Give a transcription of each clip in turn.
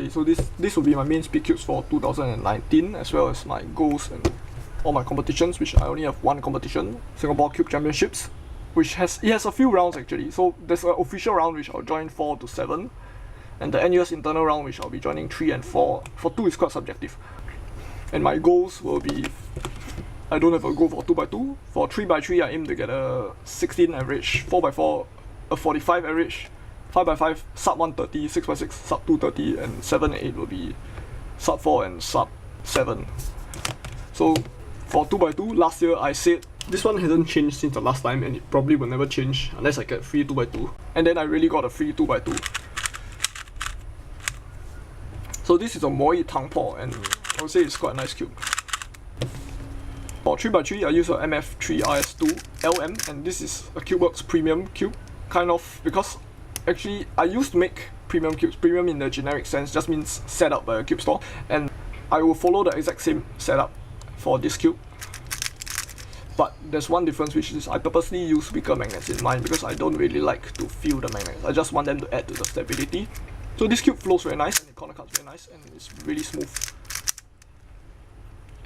Okay, so this will be my main speed cubes for 2019, as well as my goals and all my competitions, which I only have one competition, Singapore Cube Championships, which has a few rounds actually. So there's an official round which I'll join 4 to 7, and the NUS internal round which I'll be joining 3 and 4. For 2 is quite subjective. And my goals will be, I don't have a goal for 2x2. For 3x3 I aim to get a 16 average, 4x4 a 45 average, 5x5 sub 130, 6x6 sub 230, and 7 and 8 will be sub 4 and sub 7. So for 2x2, last year I said this one hasn't changed since the last time, and it probably will never change unless I get free 2x2. And then I really got a free 2x2. So this is a Moi Tangpo, and I would say it's quite a nice cube. For 3x3 I use a MF3RS2 LM, and this is a CubeWorks premium cube, kind of, because actually I used to make premium cubes. Premium in the generic sense just means set up by a cube store, and I will follow the exact same setup for this cube. But there's one difference, which is I purposely use weaker magnets in mine because I don't really like to feel the magnets. I just want them to add to the stability. So this cube flows very nice, and the corner cuts very nice, and it's really smooth.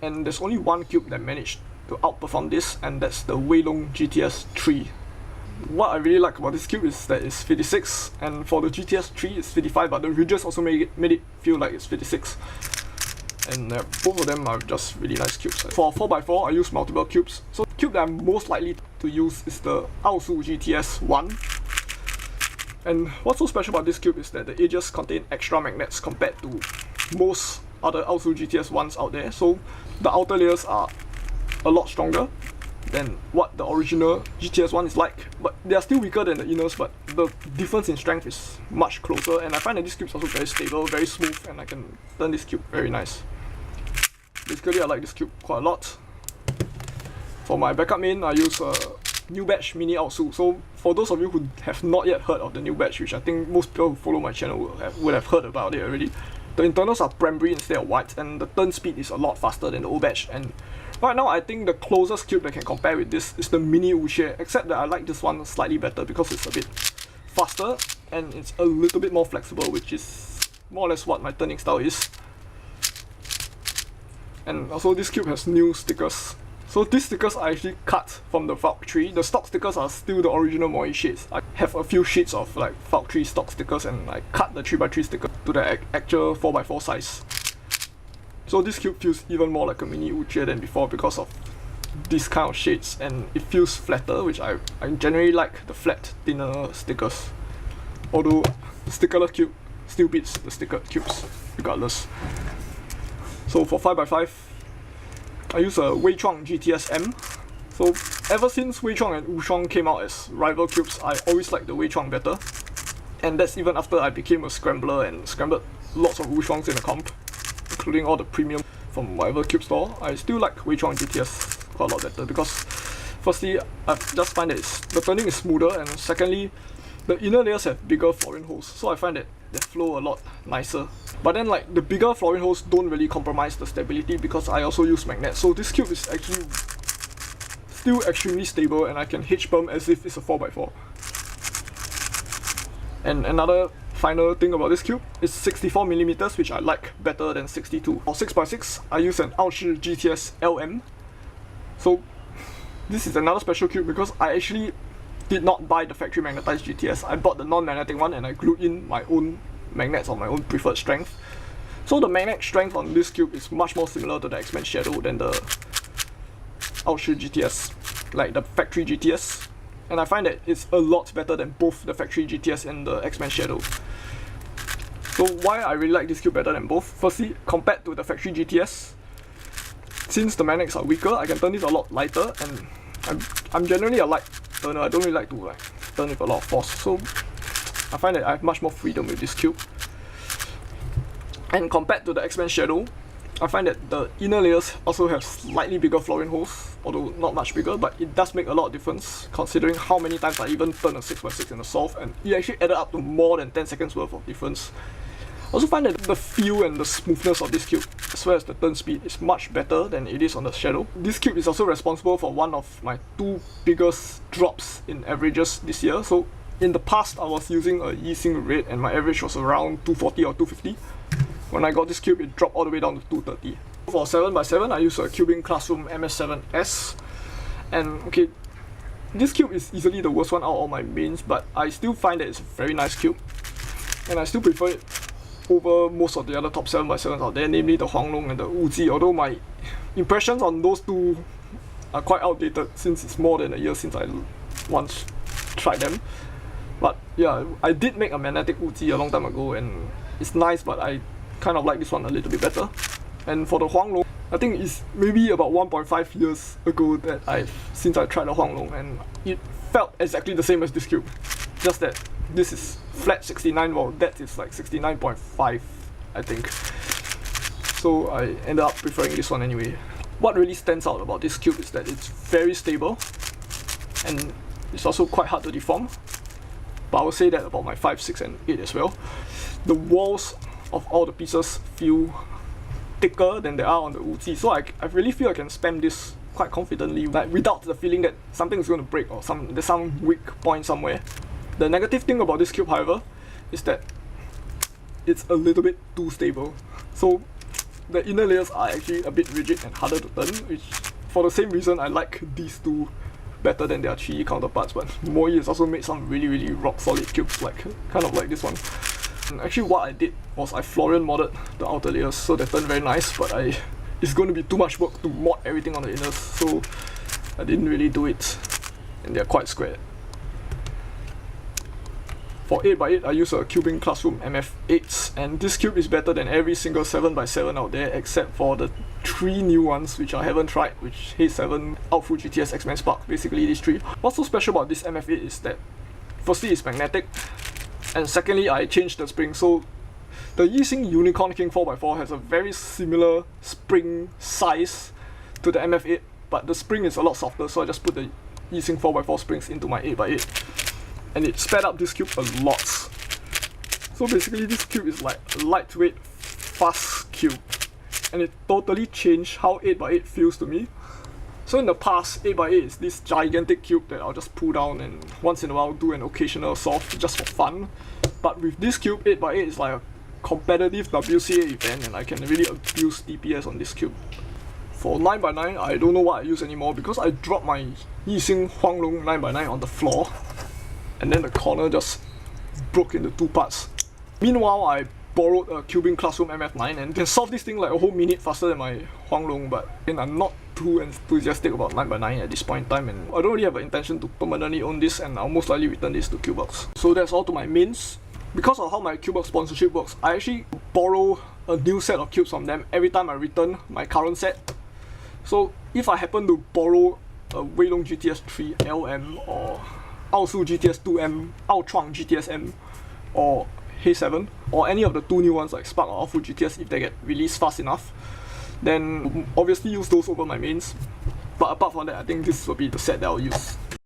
And there's only one cube that managed to outperform this, and that's the Weilong GTS 3. What I really like about this cube is that it's 56, and for the GTS 3 it's 55, but the ridges also made it feel like it's 56. And both of them are just really nice cubes. For 4x4 I use multiple cubes. So the cube that I'm most likely to use is the Aosu GTS 1. And what's so special about this cube is that the edges contain extra magnets compared to most other Aosu GTS 1s out there. So the outer layers are a lot stronger than what the original GTS 1 is like, but they are still weaker than the inners, but the difference in strength is much closer, and I find that this cube is also very stable, very smooth, and I can turn this cube very nice. Basically I like this cube quite a lot. For my backup main I use a new batch mini Aosu. So for those of you who have not yet heard of the new batch, which I think most people who follow my channel would have heard about it already, the internals are primary instead of white, and the turn speed is a lot faster than the old batch. And right now I think the closest cube that can compare with this is the mini Wuxie, except that I like this one slightly better because it's a bit faster and it's a little bit more flexible, which is more or less what my turning style is. And also this cube has new stickers. So these stickers are actually cut from the factory. The stock stickers are still the original Moi shades. I have a few sheets of like factory stock stickers, and I cut the 3x3 sticker to the actual 4x4 size. So this cube feels even more like a mini Wuxie than before because of these kind of shades, and it feels flatter, which I generally like the flat, thinner stickers. Although the stickerless cube still beats the stickered cubes regardless. So for 5x5 I use a Weichuang GTS M. So ever since Weichuang and Wushuang came out as rival cubes, I always liked the Weichuang better. And that's even after I became a scrambler and scrambled lots of Wushuangs in the comp, including all the premium from whatever cube store. I still like Weichuang GTS quite a lot better because firstly, I just find that the turning is smoother, and secondly, the inner layers have bigger flooring holes, so I find that they flow a lot nicer. But then like the bigger flooring holes don't really compromise the stability because I also use magnets. So this cube is actually still extremely stable, and I can H-perm as if it's a 4x4. And another final thing about this cube is 64mm, which I like better than 62. For 6x6 I use an Aoshi GTS LM. So this is another special cube because I actually did not buy the factory magnetized GTS. I bought the non-magnetic one, and I glued in my own magnets on my own preferred strength. So the magnet strength on this cube is much more similar to the X-Men Shadow than the Aoshi GTS, like the factory GTS. And I find that it's a lot better than both the factory GTS and the X-Men Shadow. So why I really like this cube better than both? Firstly, compared to the factory GTS, since the magnets are weaker, I can turn this a lot lighter, and I'm generally a light turner. I don't really like to turn with a lot of force, so I find that I have much more freedom with this cube. And compared to the X-Men Shadow, I find that the inner layers also have slightly bigger flooring holes, although not much bigger, but it does make a lot of difference considering how many times I even turned a 6x6 in a solve, and it actually added up to more than 10 seconds worth of difference. I also find that the feel and the smoothness of this cube, as well as the turn speed, is much better than it is on the Shadow. This cube is also responsible for one of my 2 biggest drops in averages this year. So in the past I was using a Yixing Red and my average was around 240 or 250. When I got this cube, it dropped all the way down to 230. For 7x7, I use a Cubing Classroom MS7S. And okay, this cube is easily the worst one out of all my mains, but I still find that it's a very nice cube. And I still prefer it over most of the other top 7x7s out there, namely the Huanglong and the Wuji, although my impressions on those two are quite outdated since it's more than a year since I once tried them. But yeah, I did make a magnetic Wuji a long time ago and it's nice, but I kind of like this one a little bit better. And for the Huanglong, I think it's maybe about 1.5 years ago that since I tried the Huanglong, and it felt exactly the same as this cube, just that this is flat 69 while that is like 69.5, I think. So I ended up preferring this one anyway. What really stands out about this cube is that it's very stable and it's also quite hard to deform. But I would say that about my 5, 6 and 8 as well. The walls of all the pieces feel thicker than they are on the Wuji, so I really feel I can spam this quite confidently, like without the feeling that something is going to break or there's some weak point somewhere. The negative thing about this cube, however, is that it's a little bit too stable. So the inner layers are actually a bit rigid and harder to turn, which for the same reason I like these two better than their 3 counterparts. But Moi has also made some really rock solid cubes, like kind of like this one. And actually what I did was I Florian modded the outer layers, so they turn very nice, but it's going to be too much work to mod everything on the inners, so I didn't really do it, and they're quite square. For 8x8, I use a Cubing Classroom MF8, and this cube is better than every single 7x7 out there except for the 3 new ones which I haven't tried, which Hey7, Outfu GTS, X-Men Spark, basically these 3. What's so special about this MF8 is that firstly it's magnetic, and secondly I changed the spring. So the Yixing Unicorn King 4x4 has a very similar spring size to the MF8, but the spring is a lot softer, so I just put the Yixing 4x4 springs into my 8x8. And it sped up this cube a lot. So basically this cube is like a lightweight, fast cube. And it totally changed how 8x8 feels to me. So in the past, 8x8 is this gigantic cube that I'll just pull down and once in a while do an occasional solve just for fun. But with this cube, 8x8 is like a competitive WCA event and I can really abuse DPS on this cube. For 9x9, I don't know what I use anymore because I dropped my Yixing Huanglong 9x9 on the floor. And then the corner just broke into 2 parts. Meanwhile, I borrowed a Cubing Classroom MF9 and can solve this thing like a whole minute faster than my Huanglong, but I'm not too enthusiastic about 9x9 at this point in time, and I don't really have an intention to permanently own this, and I'll most likely return this to Qbox. So that's all to my mains. Because of how my Qbox sponsorship works, I actually borrow a new set of cubes from them every time I return my current set. So if I happen to borrow a Weilong GTS 3 LM or Outfu GTS 2M, Outchuang GTS M, or Hey7, or any of the 2 new ones like Spark or Outfu GTS if they get released fast enough, then obviously use those over my mains. But apart from that, I think this will be the set that I'll use.